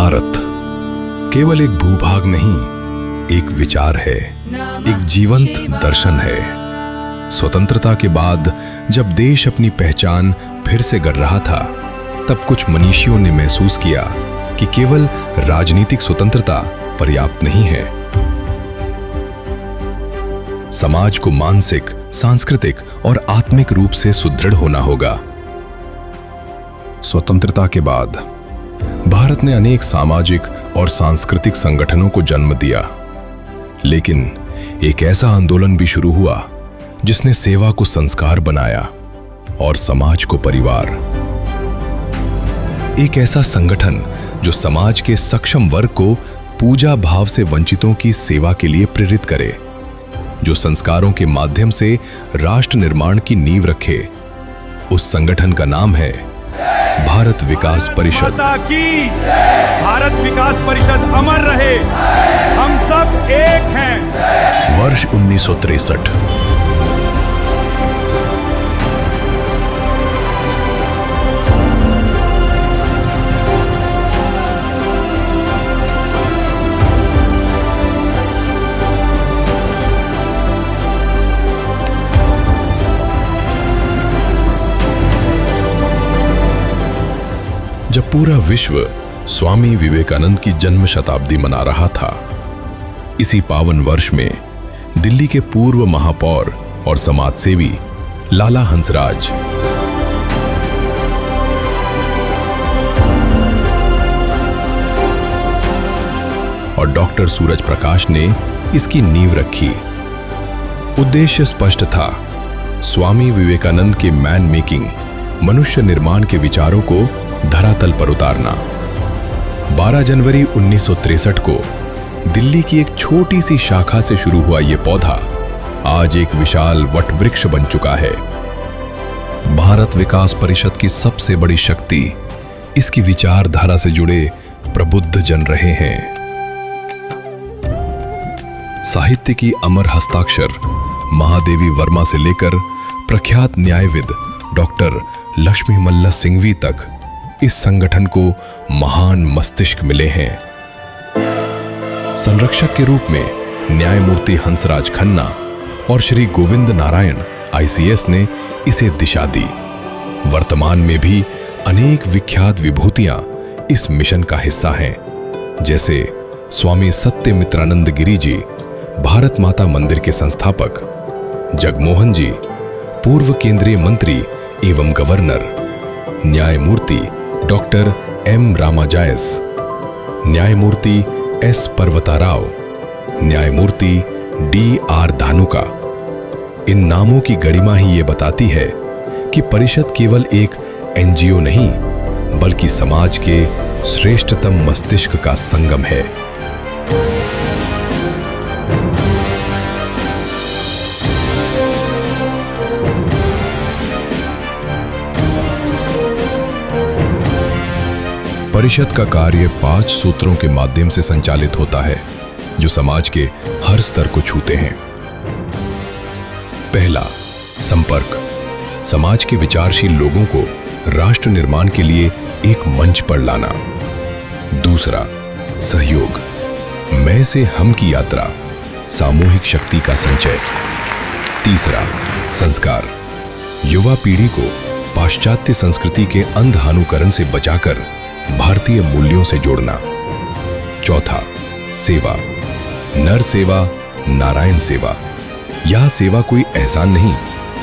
भारत केवल एक भूभाग नहीं, एक विचार है, एक जीवंत दर्शन है। स्वतंत्रता के बाद जब देश अपनी पहचान फिर से गढ़ रहा था, तब कुछ मनीषियों ने महसूस किया कि केवल राजनीतिक स्वतंत्रता पर्याप्त नहीं है। समाज को मानसिक, सांस्कृतिक और आत्मिक रूप से सुदृढ़ होना होगा। स्वतंत्रता के बाद भारत ने अनेक सामाजिक और सांस्कृतिक संगठनों को जन्म दिया, लेकिन एक ऐसा आंदोलन भी शुरू हुआ जिसने सेवा को संस्कार बनाया और समाज को परिवार। एक ऐसा संगठन जो समाज के सक्षम वर्ग को पूजा भाव से वंचितों की सेवा के लिए प्रेरित करे, जो संस्कारों के माध्यम से राष्ट्र निर्माण की नींव रखे। उस संगठन का नाम है भारत विकास परिषद। भारत विकास परिषद अमर रहे, हम सब एक हैं। वर्ष 1963। जब पूरा विश्व स्वामी विवेकानंद की जन्म शताब्दी मना रहा था, इसी पावन वर्ष में दिल्ली के पूर्व महापौर और समाजसेवी लाला हंसराज और डॉक्टर सूरज प्रकाश ने इसकी नींव रखी। उद्देश्य स्पष्ट था, स्वामी विवेकानंद के मैन मेकिंग, मनुष्य निर्माण के विचारों को धरातल पर उतारना। 12 जनवरी 1963 को दिल्ली की एक छोटी सी शाखा से शुरू हुआ यह पौधा आज एक विशाल वटवृक्ष बन चुका है। भारत विकास परिषद की सबसे बड़ी शक्ति इसकी विचारधारा से जुड़े प्रबुद्ध जन रहे हैं। साहित्य की अमर हस्ताक्षर महादेवी वर्मा से लेकर प्रख्यात न्यायविद डॉक्टर लक्ष्मी मल्ला सिंघवी तक इस संगठन को महान मस्तिष्क मिले हैं। संरक्षक के रूप में न्यायमूर्ति हंसराज खन्ना और श्री गोविंद नारायण ICS ने इसे दिशा दी। वर्तमान में भी अनेक विख्यात विभूतियां इस मिशन का हिस्सा हैं, जैसे स्वामी सत्यमित्रानंद गिरी जी, भारत माता मंदिर के संस्थापक, जगमोहन जी, पूर्व केंद्रीय मंत्री एवं गवर्नर, न्यायमूर्ति डॉक्टर M रामाजायस, न्यायमूर्ति S पर्वताराव, न्यायमूर्ति DR धानुका। इन नामों की गरिमा ही ये बताती है कि परिषद केवल एक NGO नहीं, बल्कि समाज के श्रेष्ठतम मस्तिष्क का संगम है। परिषद का कार्य 5 सूत्रों के माध्यम से संचालित होता है, जो समाज के हर स्तर को छूते हैं। पहला, संपर्क। समाज के विचारशील लोगों को राष्ट्र निर्माण के लिए एक मंच पर लाना। दूसरा, सहयोग। मैं से हम की यात्रा, सामूहिक शक्ति का संचय। तीसरा, संस्कार। युवा पीढ़ी को पाश्चात्य संस्कृति के अंधानुकरण से बचाकर भारतीय मूल्यों से जोड़ना। चौथा, सेवा। नर सेवा, नारायण सेवा। यह सेवा कोई एहसान नहीं,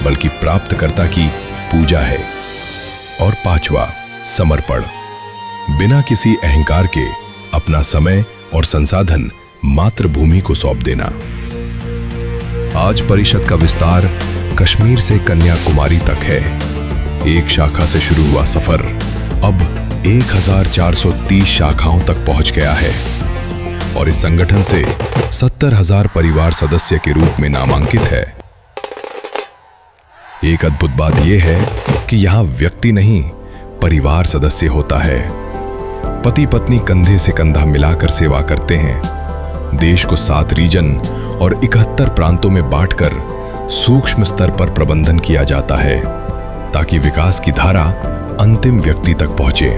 बल्कि प्राप्तकर्ता की पूजा है। और पांचवा, समर्पण। बिना किसी अहंकार के अपना समय और संसाधन मातृभूमि को सौंप देना। आज परिषद का विस्तार कश्मीर से कन्याकुमारी तक है। एक शाखा से शुरू हुआ सफर अब 1430 शाखाओं तक पहुंच गया है और इस संगठन से 70,000 परिवार सदस्य के रूप में नामांकित है। एक अद्भुत बात यह है कि यहां व्यक्ति नहीं, परिवार सदस्य होता है। पति पत्नी कंधे से कंधा मिलाकर सेवा करते हैं। देश को 7 रीजन और 71 प्रांतों में बांटकर सूक्ष्म स्तर पर प्रबंधन किया जाता है, ताकि विकास की धारा अंतिम व्यक्ति तक पहुंचे।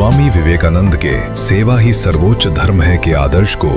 स्वामी विवेकानंद के सेवा ही सर्वोच्च धर्म है के आदर्श को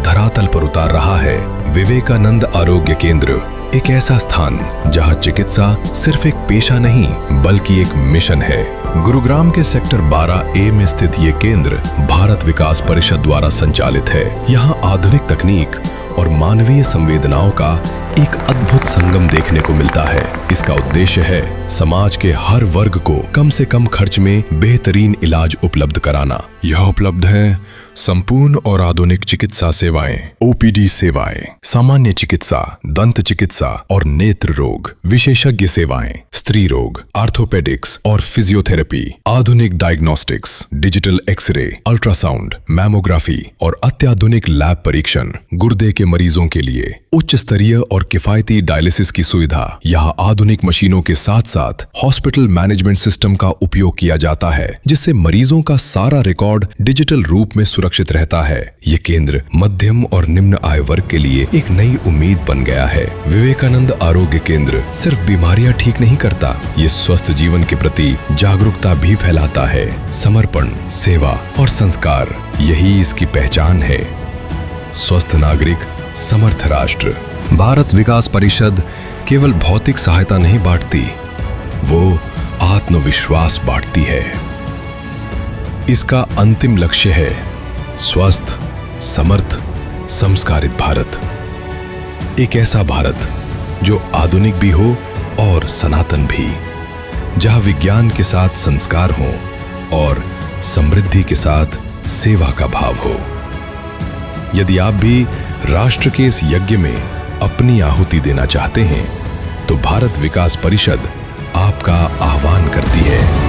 धरातल पर उतार रहा है विवेकानंद आरोग्य केंद्र, एक ऐसा स्थान जहां चिकित्सा सिर्फ एक पेशा नहीं बल्कि एक मिशन है। गुरुग्राम के सेक्टर 12A में स्थित ये केंद्र भारत विकास परिषद द्वारा संचालित है। यहाँ आधुनिक तकनीक और मानवीय संवेदनाओं का एक अद्भुत संगम देखने को मिलता है। इसका उद्देश्य है समाज के हर वर्ग को कम से कम खर्च में बेहतरीन इलाज उपलब्ध कराना। यह उपलब्ध है संपूर्ण और आधुनिक चिकित्सा सेवाएं, OPD सेवाएं, सामान्य चिकित्सा, दंत चिकित्सा और नेत्र रोग, विशेषज्ञ सेवाएं, स्त्री रोग, आर्थोपेडिक्स और फिजियोथेरेपी, आधुनिक diagnostics, digital x-ray, ultrasound, mammography और अत्याधुनिक लैब परीक्षण, गुर्दे के मरीजों के लिए उच्च स्तरीय और किफायती डायलिसिस की सुविधा। यहाँ आधुनिक मशीनों के साथ साथ हॉस्पिटल मैनेजमेंट सिस्टम का उपयोग किया जाता है, जिससे मरीजों का सारा रिकॉर्ड डिजिटल रूप में सुरक्षित रहता है। ये केंद्र मध्यम और निम्न आय वर्ग के लिए एक नई उम्मीद बन गया है। विवेकानंद आरोग्य केंद्र सिर्फ बीमारियां ठीक नहीं करता, ये स्वस्थ जीवन के प्रति जागरूकता भी फैलाता है। समर्पण, सेवा और संस्कार, यही इसकी पहचान है। स्वस्थ नागरिक, समर्थ राष्ट्र। भारत विकास परिषद केवल भौतिक सहायता नहीं बांटती, वो आत्मविश्वास बांटती है। इसका अंतिम लक्ष्य है स्वस्थ, समर्थ, संस्कारित भारत। एक ऐसा भारत जो आधुनिक भी हो और सनातन भी, जहां विज्ञान के साथ संस्कार हो और समृद्धि के साथ सेवा का भाव हो। यदि आप भी राष्ट्र के इस यज्ञ में अपनी आहुति देना चाहते हैं, तो भारत विकास परिषद आपका आह्वान करती है।